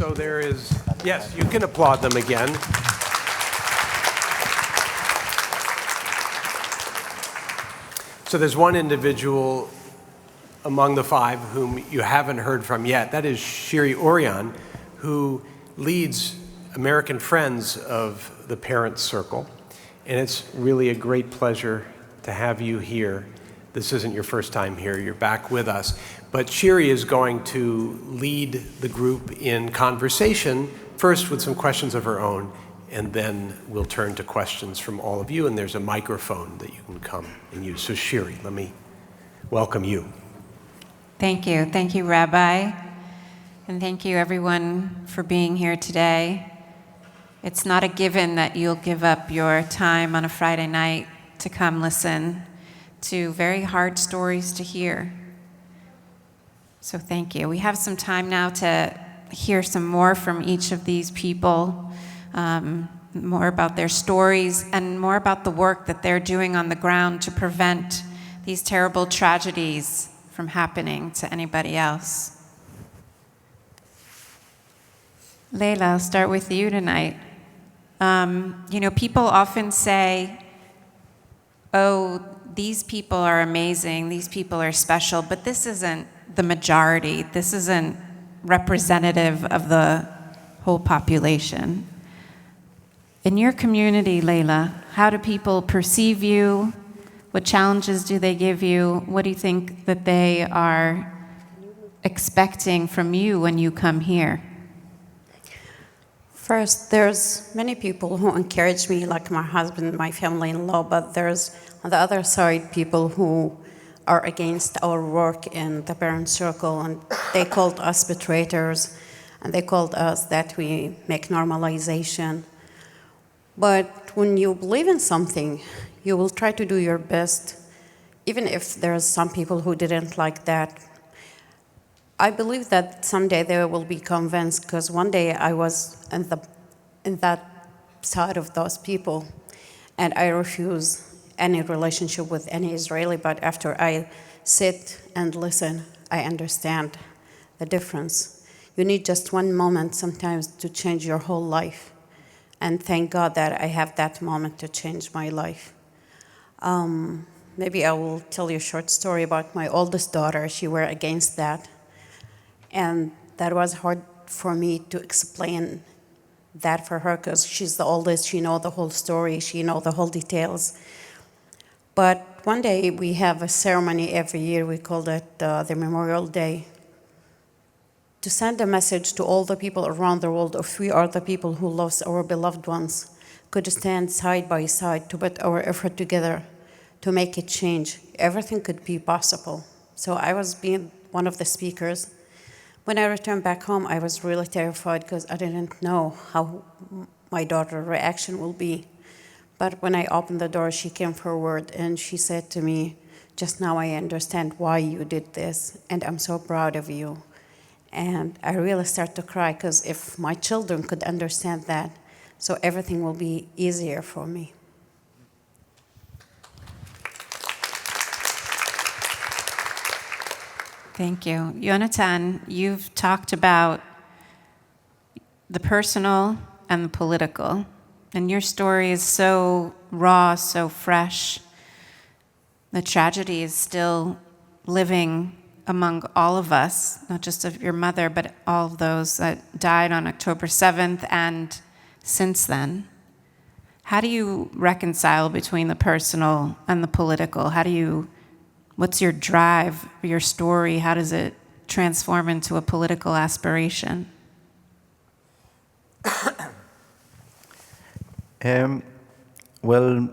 So there is, yes, you can applaud them again. So there's one individual among the five whom you haven't heard from yet. That is Shiri Orion, who leads American Friends of the Parents Circle. And it's really a great pleasure to have you here. This isn't your first time here, you're back with us. But Shiri is going to lead the group in conversation, first with some questions of her own, and then we'll turn to questions from all of you, and there's a microphone that you can come and use. So Shiri, let me welcome you. Thank you. Thank you, Rabbi. And thank you, everyone, for being here today. It's not a given that you'll give up your time on a Friday night to come listen to very hard stories to hear. So thank you. We have some time now to hear some more from each of these people, more about their stories and more about the work that they're doing on the ground to prevent these terrible tragedies from happening to anybody else. Layla, I'll start with you tonight. People often say, oh, these people are amazing, these people are special, but this isn't the majority. This isn't representative of the whole population. In your community, Layla, how do people perceive you? What challenges do they give you? What do you think that they are expecting from you when you come here? First, there's many people who encourage me, like my husband, my family-in-law, but there's, on the other side, people who are against our work in the parent circle, and they called us betrayers, and they called us that we make normalization. But when you believe in something, you will try to do your best, even if there's some people who didn't like that. I believe that someday they will be convinced, because one day I was in that side of those people, and I refuse any relationship with any Israeli, but after I sit and listen, I understand the difference. You need just one moment sometimes to change your whole life, and thank God that I have that moment to change my life. Maybe I will tell you a short story about my oldest daughter. She were against that. And that was hard for me to explain that for her, because she's the oldest, she knows the whole story, she knows the whole details. But one day we have a ceremony every year, we call it the Memorial Day, to send a message to all the people around the world, if we are the people who lost our beloved ones, could stand side by side to put our effort together to make it change. Everything could be possible. So I was being one of the speakers. When I returned back home, I was really terrified because I didn't know how my daughter's reaction will be. But when I opened the door, she came forward and she said to me, just now I understand why you did this, and I'm so proud of you. And I really started to cry, because if my children could understand that, so everything will be easier for me. Thank you. Yonatan, you've talked about the personal and the political, and your story is so raw, so fresh. The tragedy is still living among all of us, not just of your mother, but all of those that died on October 7th and since then. How do you reconcile between the personal and the political? What's your drive, your story? How does it transform into a political aspiration? Well,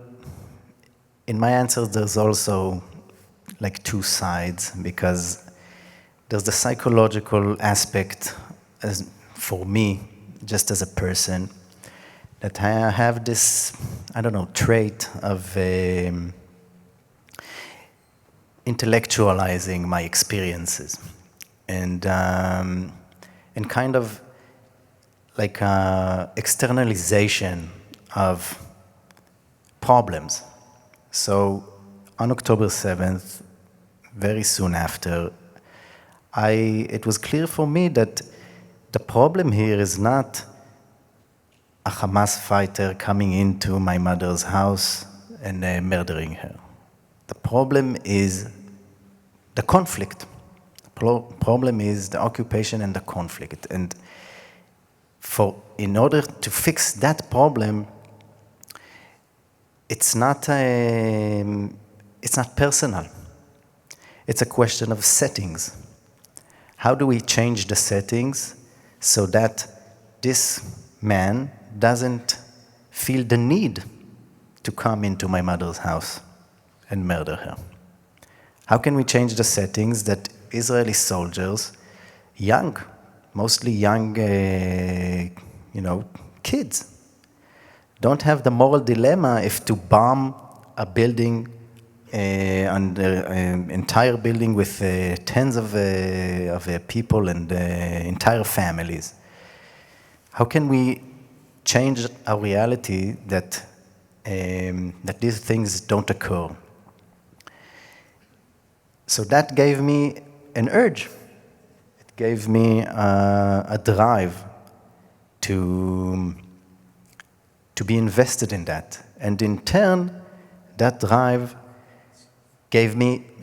in my answer, there's also like two sides, because there's the psychological aspect as for me, just as a person, that I have this, trait of intellectualizing my experiences, and kind of like externalization of problems. So on October 7th, very soon after, it was clear for me that the problem here is not a Hamas fighter coming into my mother's house and murdering her. The problem is the conflict. The problem is the occupation and the conflict. And in order to fix that problem, it's not personal. It's a question of settings. How do we change the settings so that this man doesn't feel the need to come into my mother's house and murder her? How can we change the settings that Israeli soldiers, young, mostly young, kids, don't have the moral dilemma if to bomb a building, an entire building with tens of people and entire families? How can we change our reality that these things don't occur? So that gave me an urge. It gave me a drive to be invested in that. And in turn, that drive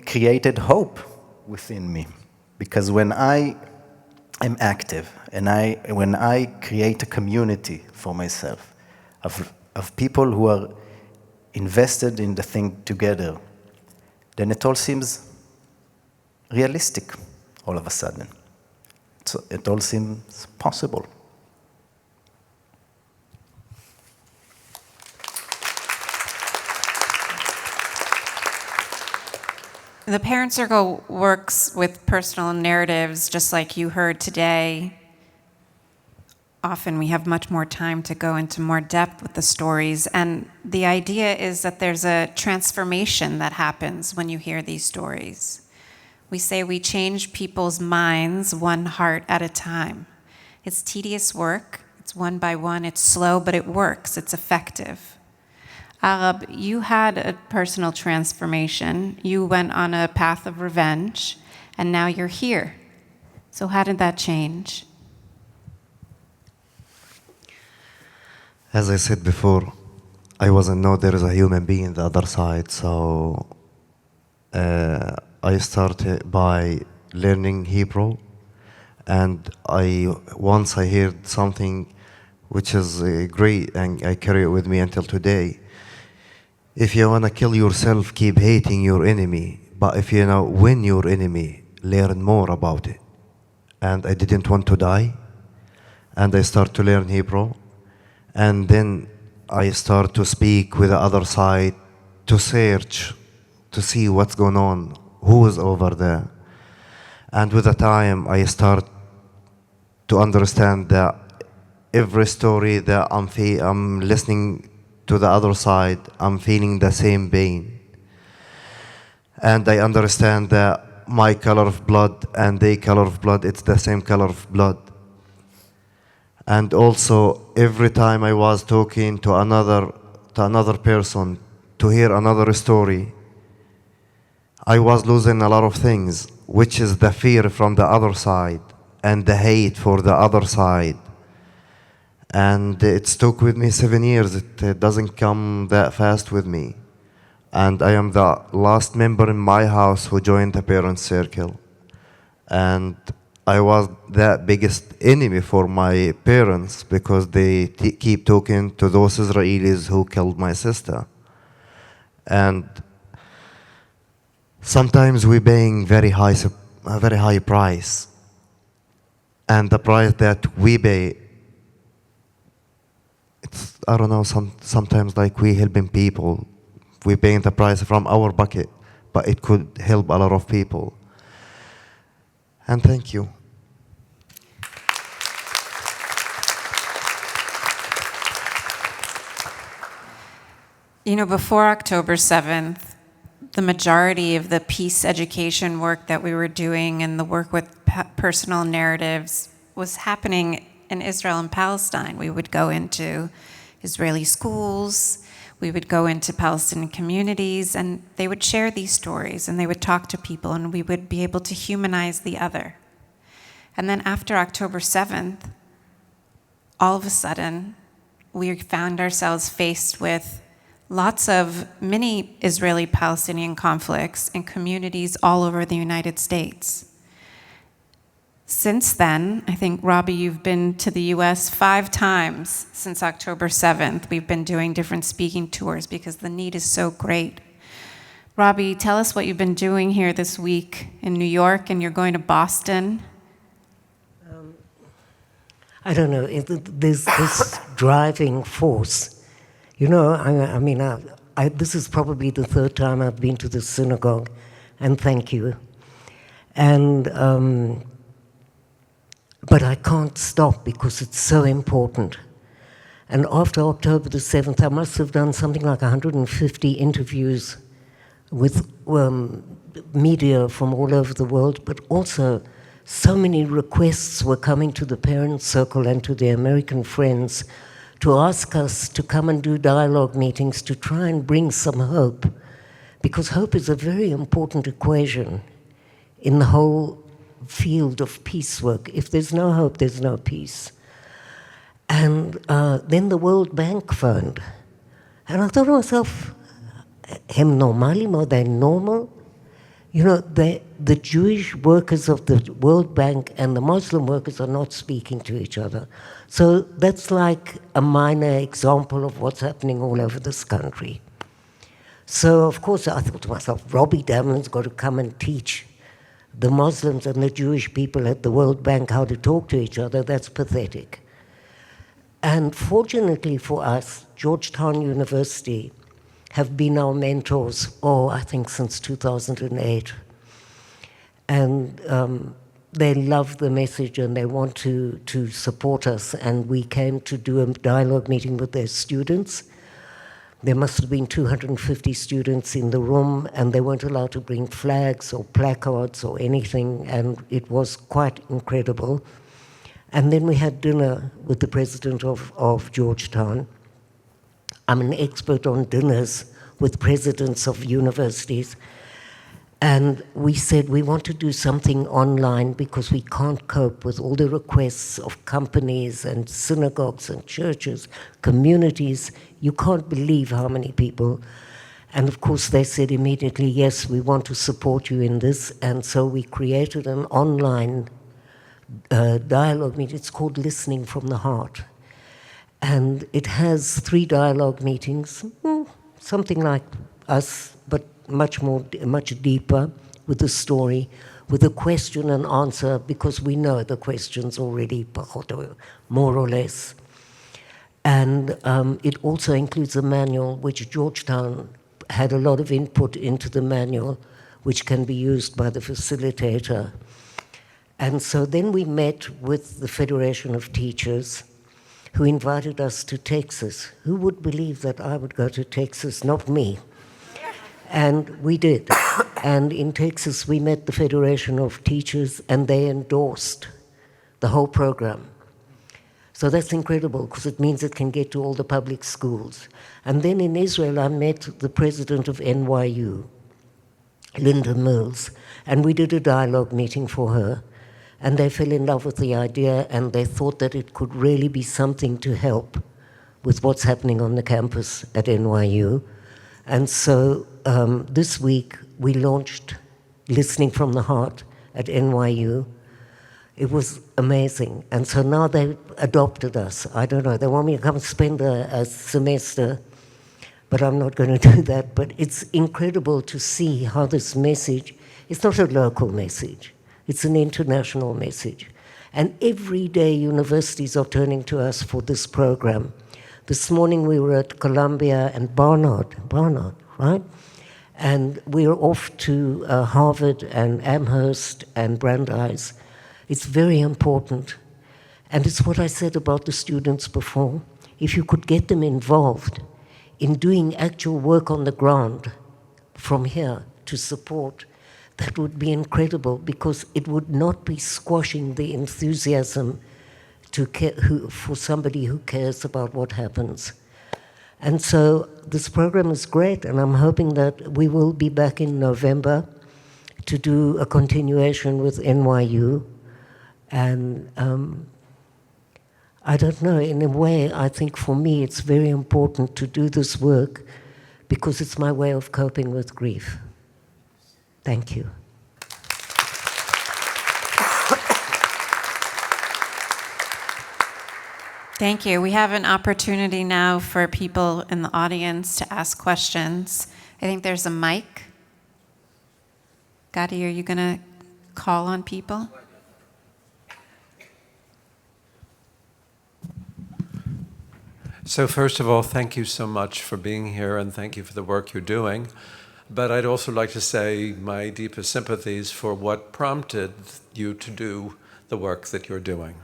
created hope within me. Because when I am active and when I create a community for myself of people who are invested in the thing together, then it all seems realistic all of a sudden. So it all seems possible. The Parent Circle works with personal narratives, just like you heard today. Often we have much more time to go into more depth with the stories, and the idea is that there's a transformation that happens when you hear these stories. We say we change people's minds one heart at a time. It's tedious work, it's one by one, it's slow, but it works, it's effective. Arab, you had a personal transformation. You went on a path of revenge, and now you're here. So how did that change? As I said before, I wasn't know there is a human being on the other side, so I started by learning Hebrew, and once I heard something which is great, and I carry it with me until today. If you want to kill yourself, keep hating your enemy. But if you win your enemy, learn more about it. And I didn't want to die. And I start to learn Hebrew. And then I start to speak with the other side, to search, to see what's going on, who is over there. And with the time, I start to understand that every story that I'm listening to the other side, I'm feeling the same pain. And I understand that my color of blood and their color of blood, it's the same color of blood. And also, every time I was talking to another person, to hear another story, I was losing a lot of things, which is the fear from the other side and the hate for the other side. And it stuck with me 7 years. It doesn't come that fast with me. And I am the last member in my house who joined the Parent Circle. And I was the biggest enemy for my parents because they keep talking to those Israelis who killed my sister. And sometimes we're paying a very high price. And the price that we pay, it's, I don't know, sometimes like we helping people. We're paying the price from our bucket, but it could help a lot of people. And thank you. You know, before October 7th, the majority of the peace education work that we were doing and the work with personal narratives was happening in Israel and Palestine. We would go into Israeli schools, we would go into Palestinian communities, and they would share these stories, and they would talk to people, and we would be able to humanize the other. And then after October 7th, all of a sudden, we found ourselves faced with lots of mini Israeli-Palestinian conflicts in communities all over the United States. Since then, I think, Robbie, you've been to the US 5 times since October 7th. We've been doing different speaking tours because the need is so great. Robbie, tell us what you've been doing here this week in New York, and you're going to Boston. I don't know, there's this driving force. You know, I mean, this is probably the 3rd time I've been to the synagogue, and thank you. And, but I can't stop because it's so important. And after October the 7th, I must have done something like 150 interviews with media from all over the world, but also so many requests were coming to the Parents Circle and to their American friends to ask us to come and do dialogue meetings to try and bring some hope, because hope is a very important equation in the whole field of peace work. If there's no hope, there's no peace. And then the World Bank phoned, and I thought to myself, "Hem normalim, are they normal?" You know, the Jewish workers of the World Bank and the Muslim workers are not speaking to each other. So that's like a minor example of what's happening all over this country. So, of course, I thought to myself, Robbie Dameron's got to come and teach the Muslims and the Jewish people at the World Bank how to talk to each other. That's pathetic. And fortunately for us, Georgetown University have been our mentors, I think since 2008. And they love the message and they want to support us. And we came to do a dialogue meeting with their students. There must have been 250 students in the room, and they weren't allowed to bring flags or placards or anything, and it was quite incredible. And then we had dinner with the president of Georgetown. I'm an expert on dinners with presidents of universities. And we said we want to do something online because we can't cope with all the requests of companies and synagogues and churches, communities. You can't believe how many people. And of course they said immediately, yes, we want to support you in this. And so we created an online dialogue meeting. It's called Listening from the Heart. And it has 3 dialogue meetings, something like us, but much deeper, with the story, with a question and answer, because we know the questions already, more or less. And it also includes a manual, which Georgetown had a lot of input into the manual, which can be used by the facilitator. And so then we met with the Federation of Teachers, who invited us to Texas. Who would believe that I would go to Texas? Not me. And we did. And in Texas, we met the Federation of Teachers, and they endorsed the whole program. So that's incredible, because it means it can get to all the public schools. And then in Israel, I met the president of NYU, Linda Mills, and we did a dialogue meeting for her. And they fell in love with the idea, and they thought that it could really be something to help with what's happening on the campus at NYU. And so this week, we launched Listening from the Heart at NYU. It was amazing. And so now they've adopted us. I don't know, they want me to come spend a semester, but I'm not going to do that. But it's incredible to see how this message, it's not a local message. It's an international message. And every day universities are turning to us for this program. This morning we were at Columbia and Barnard, right? And we're off to Harvard and Amherst and Brandeis. It's very important. And it's what I said about the students before. If you could get them involved in doing actual work on the ground from here to support, that would be incredible, because it would not be squashing the enthusiasm for somebody who cares about what happens. And so this program is great, and I'm hoping that we will be back in November to do a continuation with NYU. And I don't know, in a way, I think for me it's very important to do this work because it's my way of coping with grief. Thank you. Thank you. We have an opportunity now for people in the audience to ask questions. I think there's a mic. Gadi, are you going to call on people? So first of all, thank you so much for being here and thank you for the work you're doing. But I'd also like to say my deepest sympathies for what prompted you to do the work that you're doing.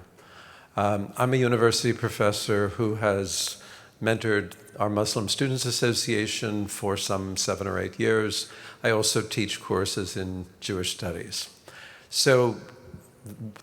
I'm a university professor who has mentored our Muslim Students Association for some 7 or 8 years. I also teach courses in Jewish studies. So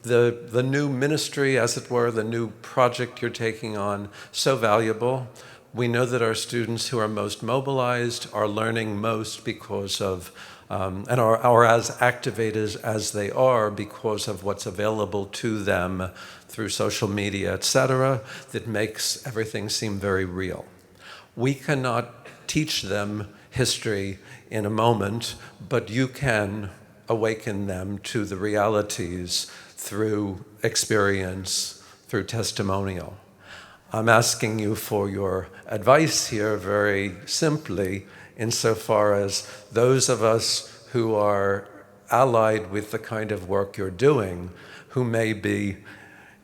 the new ministry, as it were, the new project you're taking on, so valuable. We know that our students who are most mobilized are learning most because of, and are as activated as they are because of what's available to them through social media, etc., that makes everything seem very real. We cannot teach them history in a moment, but you can awaken them to the realities through experience, through testimonial. I'm asking you for your advice here very simply, insofar as those of us who are allied with the kind of work you're doing, who may be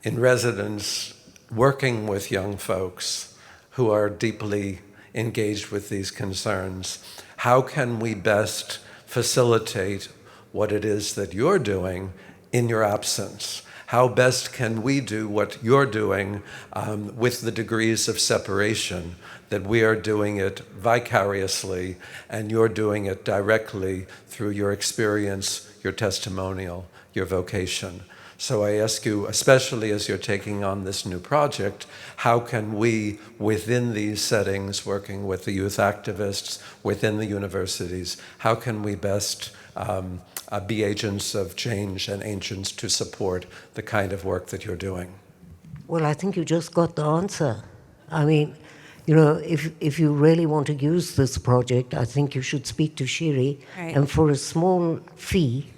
in residence working with young folks who are deeply engaged with these concerns, how can we best facilitate what it is that you're doing in your absence? How best can we do what you're doing with the degrees of separation that we are doing it vicariously and you're doing it directly through your experience, your testimonial, your vocation? So I ask you, especially as you're taking on this new project, how can we, within these settings, working with the youth activists, within the universities, how can we best be agents of change and agents to support the kind of work that you're doing? Well, I think you just got the answer. I mean, you know, if you really want to use this project, I think you should speak to Shiri, Right. and for a small fee,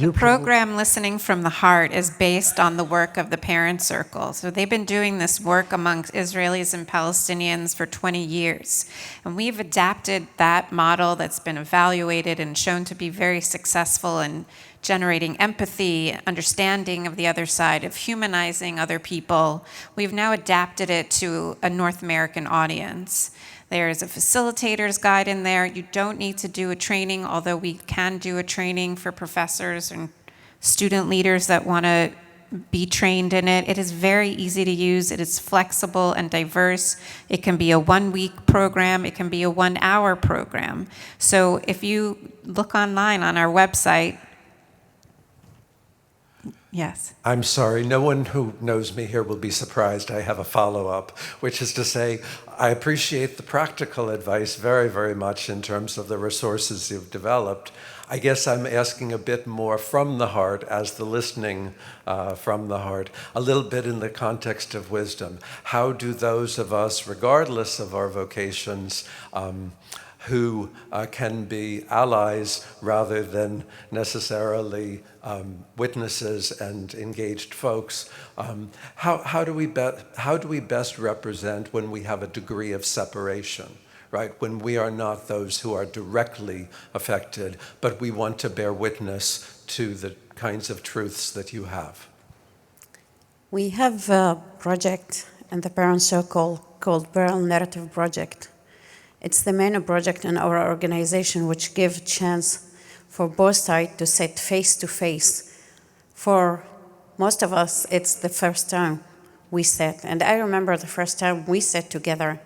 The program Listening from the Heart is based on the work of the Parent Circle. So they've been doing this work amongst Israelis and Palestinians for 20 years. And we've adapted that model that's been evaluated and shown to be very successful in generating empathy, understanding of the other side, of humanizing other people. We've now adapted it to a North American audience. There is a facilitator's guide in there. You don't need to do a training, although we can do a training for professors and student leaders that want to be trained in it. It is very easy to use. It is flexible and diverse. It can be a 1-week program. It can be a 1-hour program. So if you look online on our website, yes. I'm sorry, no one who knows me here will be surprised I have a follow-up, which is to say, I appreciate the practical advice very, very much in terms of the resources you've developed. I guess I'm asking a bit more from the heart, as the listening from the heart, a little bit in the context of wisdom. How do those of us, regardless of our vocations, who can be allies rather than necessarily witnesses and engaged folks, how do we best represent when we have a degree of separation, right? When we are not those who are directly affected, but we want to bear witness to the kinds of truths that you have. We have a project in the Parent Circle called Viral Narrative Project. It's the main project in our organization which gives chance for both sides to sit face to face. For most of us, it's the first time we sat. And I remember the first time we sat together.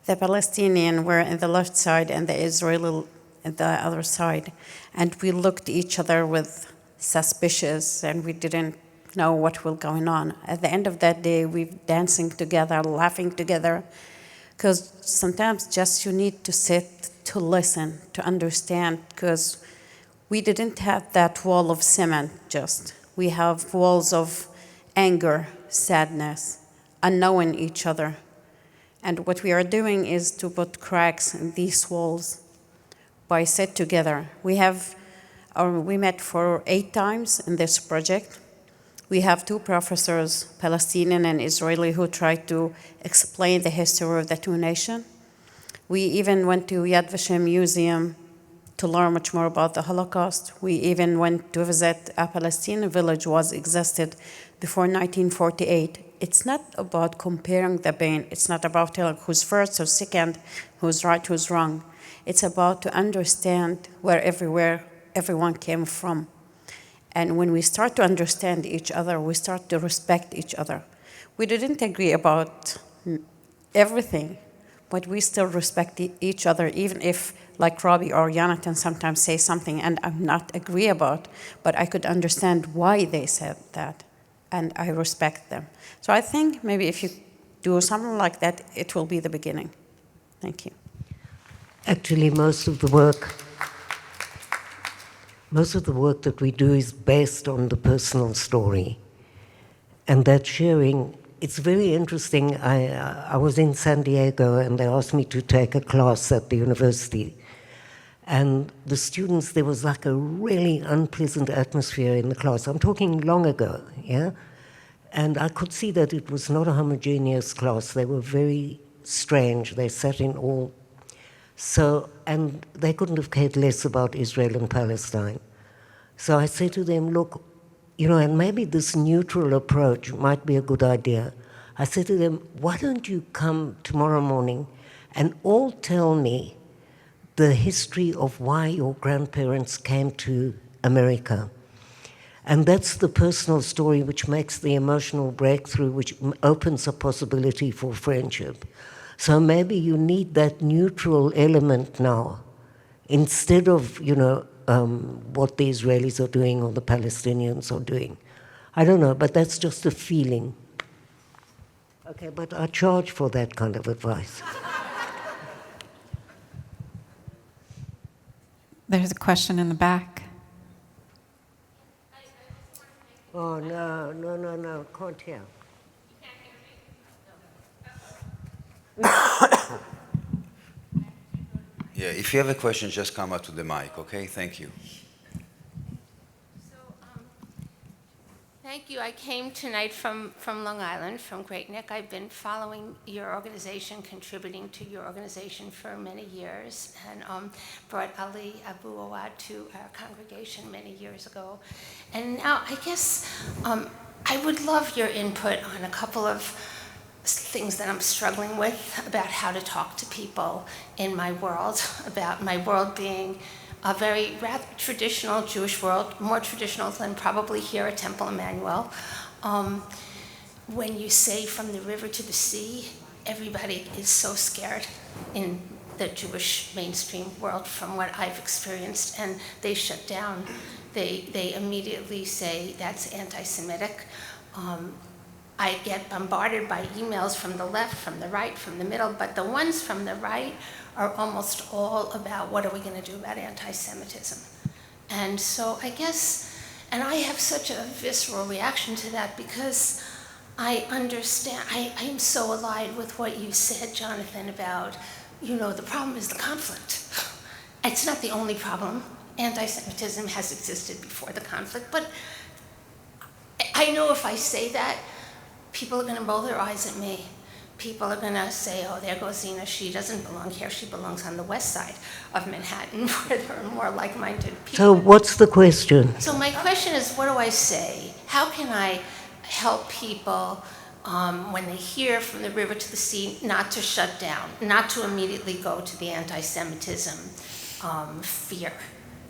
The Palestinians were on the left side and the Israeli on the other side. And we looked at each other with suspicious and we didn't know what was going on. At the end of that day, we were dancing together, laughing together. Because sometimes just you need to sit to listen, to understand, because We didn't have that wall of cement just. We have walls of anger, sadness, unknowing each other. And what we are doing is to put cracks in these walls by sit together. We met for 8 times in this project. We have 2 professors, Palestinian and Israeli, who try to explain the history of the 2 nations. We even went to Yad Vashem Museum to learn much more about the Holocaust. We even went to visit a Palestinian village was existed before 1948. It's not about comparing the pain. It's not about telling who's first or second, who's right, who's wrong. It's about to understand where everyone came from. And when we start to understand each other, we start to respect each other. We didn't agree about everything, but we still respect each other, even if, like Robbie or Yonatan sometimes say something and I'm not agree about, but I could understand why they said that, and I respect them. So I think maybe if you do something like that, it will be the beginning. Thank you. Actually, most of the work that we do is based on the personal story. And that sharing, it's very interesting. I was in San Diego and they asked me to take a class at the university. And the students, there was like a really unpleasant atmosphere in the class. I'm talking long ago, yeah? And I could see that it was not a homogeneous class. They were very strange. They sat in all. So, and they couldn't have cared less about Israel and Palestine. So I said to them, look, and maybe this neutral approach might be a good idea. I said to them, why don't you come tomorrow morning and all tell me the history of why your grandparents came to America. And that's the personal story which makes the emotional breakthrough, which opens a possibility for friendship. So maybe you need that neutral element now, instead of, what the Israelis are doing or the Palestinians are doing. I don't know, but that's just a feeling. Okay, but I charge for that kind of advice. There's a question in the back. Oh, no, can't hear. Yeah, if you have a question, just come up to the mic, okay? Thank you. Thank you. I came tonight from Long Island, from Great Neck. I've been following your organization, contributing to your organization for many years, and brought Ali Abu Awad to our congregation many years ago. And now I guess I would love your input on a couple of things that I'm struggling with about how to talk to people in my world, about my world being a very rather traditional Jewish world, more traditional than probably here at Temple Emanu-El. When you say from the river to the sea, everybody is so scared in the Jewish mainstream world from what I've experienced, and they shut down. They immediately say that's anti-Semitic. I get bombarded by emails from the left, from the right, from the middle, but the ones from the right are almost all about what are we going to do about anti-Semitism. And so I guess, and I have such a visceral reaction to that because I understand, I am so allied with what you said, Jonathan, about, the problem is the conflict. It's not the only problem. Anti-Semitism has existed before the conflict, but I know if I say that, people are going to roll their eyes at me. People are going to say, oh, there goes Zina. She doesn't belong here. She belongs on the west side of Manhattan, where there are more like-minded people. So what's the question? So my question is, what do I say? How can I help people when they hear from the river to the sea not to shut down, not to immediately go to the anti-Semitism fear?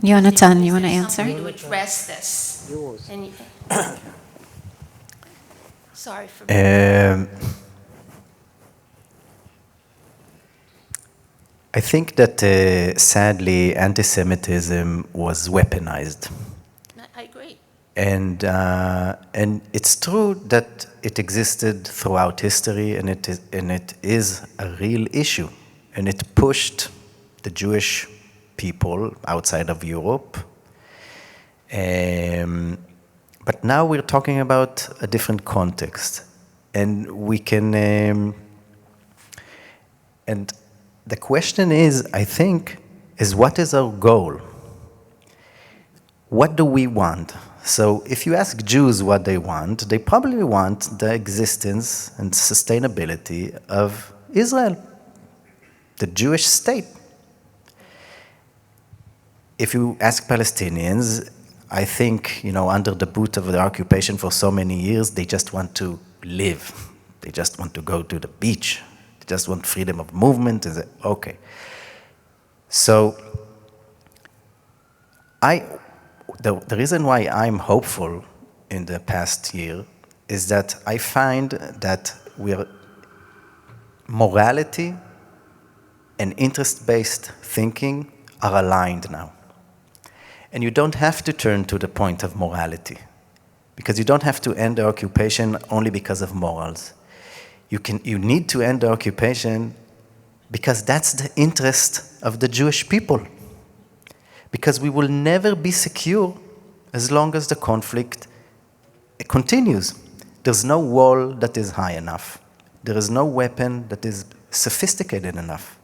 Yonatan, you want to Is there answer? some way to address this? Yours. And sorry for I think that sadly anti-Semitism was weaponized. I agree. And it's true that it existed throughout history, and it is a real issue. And it pushed the Jewish people outside of Europe But now we're talking about a different context, and we can, and the question is, I think, is what is our goal? What do we want? So if you ask Jews what they want, they probably want the existence and sustainability of Israel, the Jewish state. If you ask Palestinians, I think, under the boot of the occupation for so many years, they just want to live. They just want to go to the beach. They just want freedom of movement. Okay. So the reason why I'm hopeful in the past year is that I find that morality and interest-based thinking are aligned now. And you don't have to turn to the point of morality, because you don't have to end the occupation only because of morals. You need to end the occupation because that's the interest of the Jewish people. Because we will never be secure as long as the conflict continues. There's no wall that is high enough. There is no weapon that is sophisticated enough.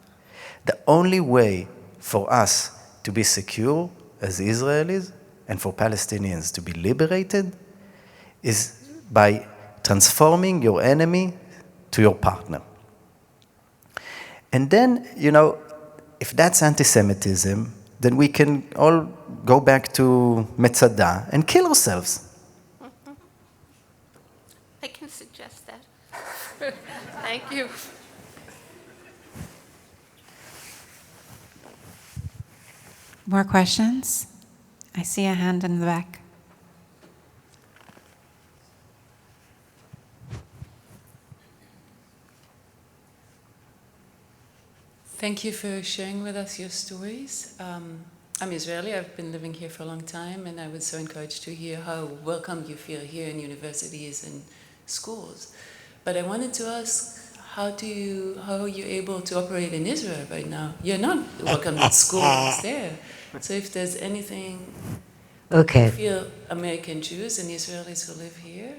The only way for us to be secure as Israelis and for Palestinians to be liberated is by transforming your enemy to your partner. And then, if that's anti-Semitism, then we can all go back to Metzadah and kill ourselves. I can suggest that. Thank you. More questions? I see a hand in the back. Thank you for sharing with us your stories. I'm Israeli. I've been living here for a long time, and I was so encouraged to hear how welcome you feel here in universities and schools. But I wanted to ask, how are you able to operate in Israel right now? You're not welcome at schools there. So if there's anything, Okay. you feel American Jews and Israelis who live here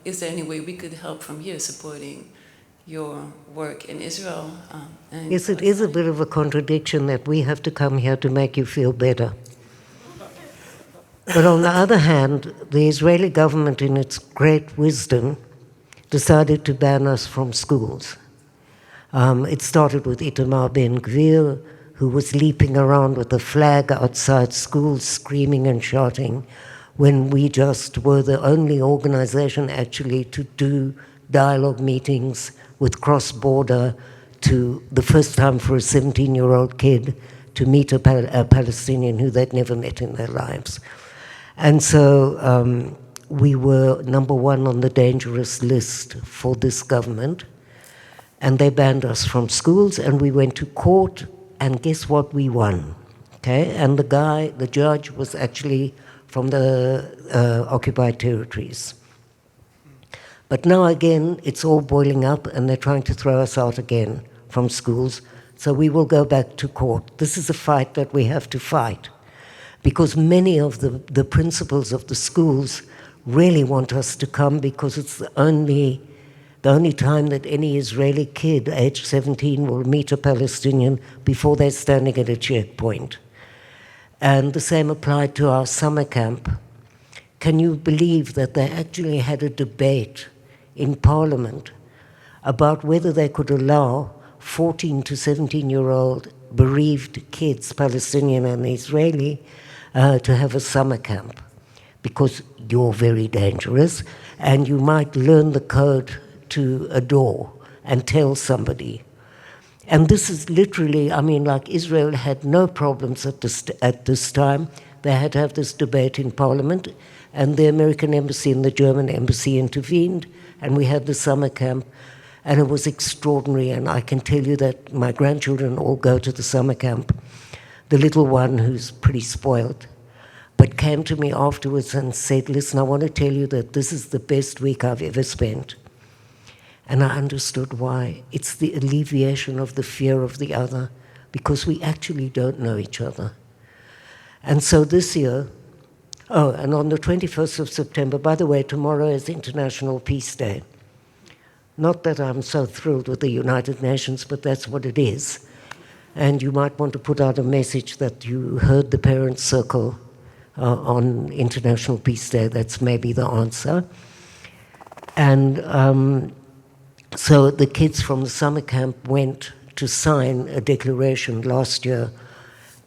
is there any way we could help from here supporting your work in Israel? Yes, it is a bit of a contradiction that we have to come here to make you feel better. But on the other hand, the Israeli government, in its great wisdom, decided to ban us from schools. It started with Itamar Ben-Gvir, who was leaping around with a flag outside schools, screaming and shouting, when we just were the only organization actually to do dialogue meetings with cross-border, to the first time for a 17-year-old kid to meet a Palestinian who they'd never met in their lives. And so we were number one on the dangerous list for this government, and they banned us from schools, and we went to court, and guess what? We won. Okay? And the judge was actually from the occupied territories. But now again, it's all boiling up, and they're trying to throw us out again from schools. So we will go back to court. This is a fight that we have to fight, because many of the principals of the schools really want us to come, because it's the only time that any Israeli kid age 17 will meet a Palestinian before they're standing at a checkpoint. And the same applied to our summer camp. Can you believe that they actually had a debate in Parliament about whether they could allow 14 to 17-year-old bereaved kids, Palestinian and Israeli, to have a summer camp? Because you're very dangerous, and you might learn the code to a door and tell somebody. And this is literally, like Israel had no problems at this time. They had to have this debate in Parliament, and the American embassy and the German embassy intervened, and we had the summer camp, and it was extraordinary. And I can tell you that my grandchildren all go to the summer camp. The little one, who's pretty spoiled, but came to me afterwards and said, listen, I want to tell you that this is the best week I've ever spent. And I understood why. It's the alleviation of the fear of the other, because we actually don't know each other. And so this year, oh, and on the 21st of September, by the way, tomorrow is International Peace Day. Not that I'm so thrilled with the United Nations, but that's what it is. And you might want to put out a message that you heard the Parents' Circle on International Peace Day. That's maybe the answer. And so the kids from the summer camp went to sign a declaration last year,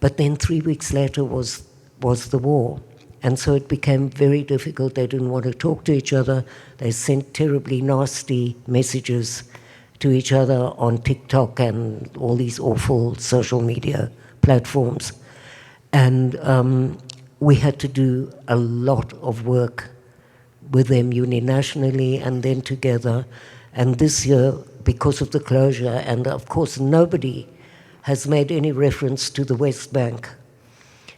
but then 3 weeks later was the war. And so it became very difficult. They didn't want to talk to each other. They sent terribly nasty messages to each other on TikTok and all these awful social media platforms. And we had to do a lot of work with them uninationally and then together. And this year, because of the closure, and of course nobody has made any reference to the West Bank.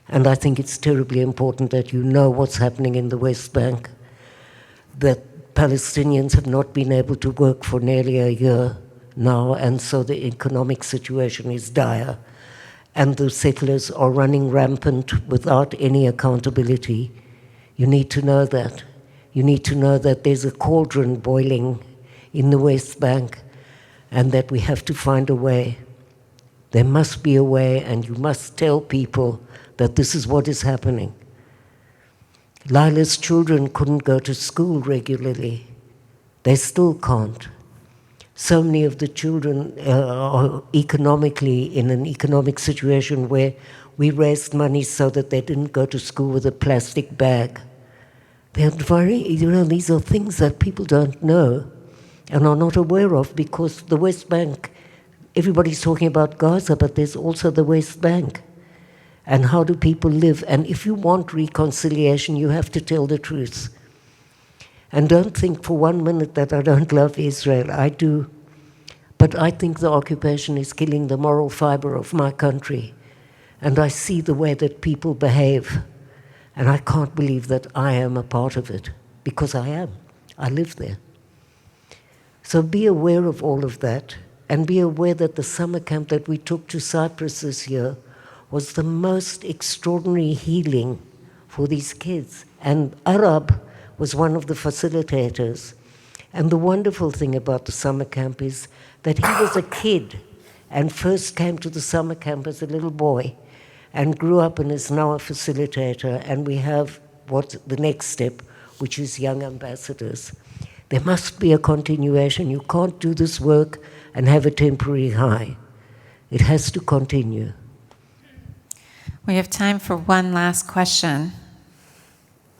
And I think it's terribly important that you know what's happening in the West Bank, that Palestinians have not been able to work for nearly a year now, and so the economic situation is dire. And the settlers are running rampant without any accountability. You need to know that. You need to know that there's a cauldron boiling in the West Bank, and that we have to find a way. There must be a way, and you must tell people that this is what is happening. Layla's children couldn't go to school regularly. They still can't. So many of the children are economically in an economic situation where we raised money so that they didn't go to school with a plastic bag. They're these are things that people don't know and are not aware of, because the West Bank, everybody's talking about Gaza, but there's also the West Bank. And how do people live? And if you want reconciliation, you have to tell the truth. And don't think for 1 minute that I don't love Israel. I do. But I think the occupation is killing the moral fiber of my country. And I see the way that people behave. And I can't believe that I am a part of it, because I am. I live there. So be aware of all of that, and be aware that the summer camp that we took to Cyprus this year was the most extraordinary healing for these kids. And Arab was one of the facilitators. And the wonderful thing about the summer camp is that he was a kid and first came to the summer camp as a little boy and grew up and is now a facilitator. And we have what's the next step, which is young ambassadors. There must be a continuation. You can't do this work and have a temporary high. It has to continue. We have time for one last question.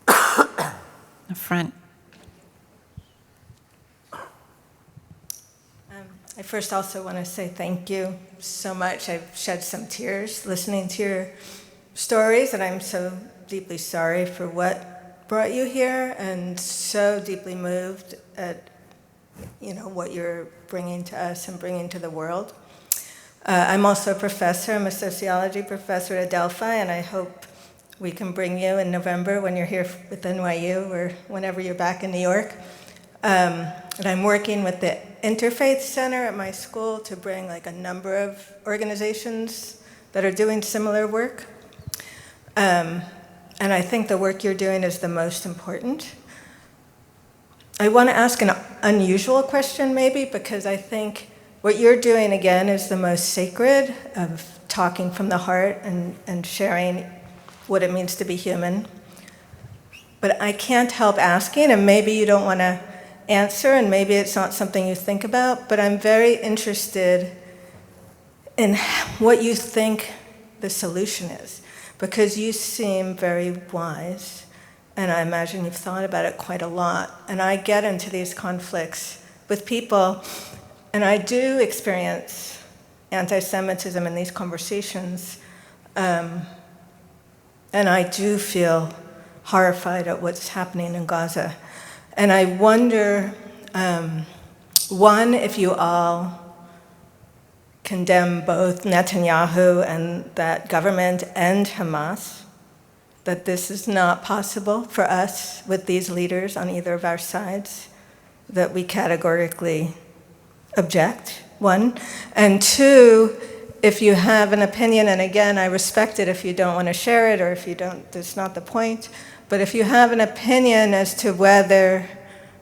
The front. I first also want to say thank you so much. I've shed some tears listening to your stories, and I'm so deeply sorry for what brought you here, and so deeply moved at what you're bringing to us and bringing to the world. I'm also a professor. I'm a sociology professor at Delphi, and I hope we can bring you in November when you're here with NYU or whenever you're back in New York. And I'm working with the Interfaith Center at my school to bring a number of organizations that are doing similar work. And I think the work you're doing is the most important. I want to ask an unusual question maybe, because I think what you're doing again is the most sacred, of talking from the heart and sharing what it means to be human. But I can't help asking, and maybe you don't want to answer, and maybe it's not something you think about, but I'm very interested in what you think the solution is, because you seem very wise, and I imagine you've thought about it quite a lot. And I get into these conflicts with people, and I do experience anti-Semitism in these conversations, and I do feel horrified at what's happening in Gaza. And I wonder, one, if you all condemn both Netanyahu and that government and Hamas, that this is not possible for us with these leaders on either of our sides, that we categorically object, one. And two, if you have an opinion, and again, I respect it if you don't want to share it or if you don't, that's not the point. But if you have an opinion as to whether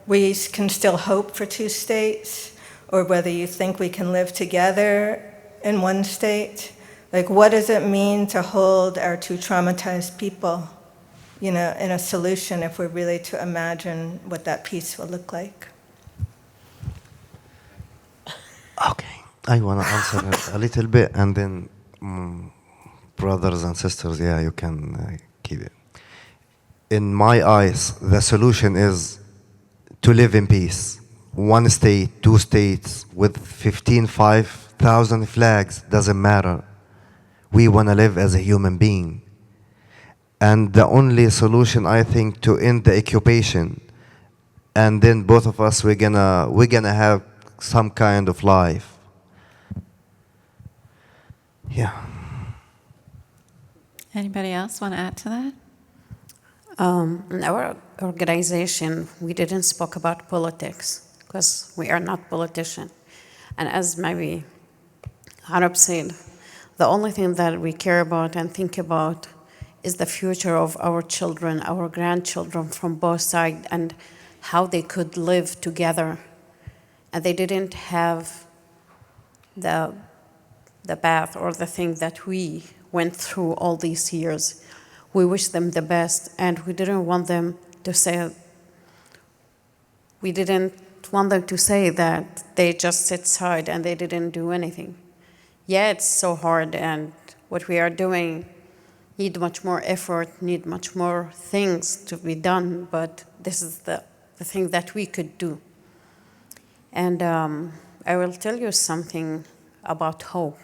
we can still hope for two states or whether you think we can live together in one state, like what does it mean to hold our two traumatized people, in a solution if we're really to imagine what that peace will look like? Okay, I want to answer a little bit, and then brothers and sisters, yeah, you can keep it. In my eyes, the solution is to live in peace. One state, two states, with 5,000 flags, doesn't matter. We want to live as a human being. And the only solution, I think, to end the occupation, and then both of us, we're gonna have some kind of life. Yeah. Anybody else want to add to that? In our organization, we didn't speak about politics because we are not politicians. And as maybe Arab said, the only thing that we care about and think about is the future of our children, our grandchildren from both sides, and how they could live together. And they didn't have the path or the thing that we went through all these years. We wish them the best, and we didn't want them to say that they just sit aside and they didn't do anything. Yeah, it's so hard, and what we are doing need much more effort, need much more things to be done, but this is the thing that we could do. And I will tell you something about hope,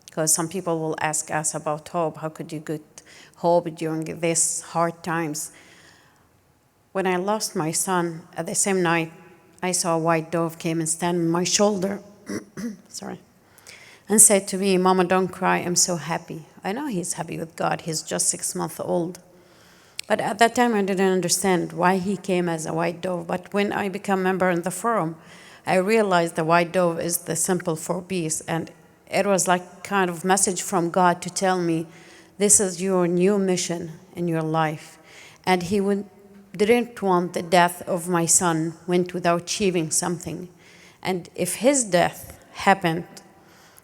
because some people will ask us about hope. How could you get hope during these hard times? When I lost my son, at the same night, I saw a white dove came and stand on my shoulder, sorry, and said to me, "Mama, don't cry, I'm so happy." I know he's happy with God, he's just 6 months old. But at that time, I didn't understand why he came as a white dove. But when I became a member in the forum, I realized the white dove is the symbol for peace. And it was like kind of message from God to tell me, this is your new mission in your life. And he didn't want the death of my son went without achieving something. And if his death happened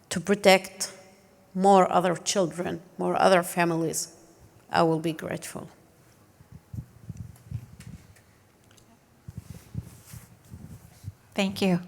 to protect more other children, more other families, I will be grateful. Thank you.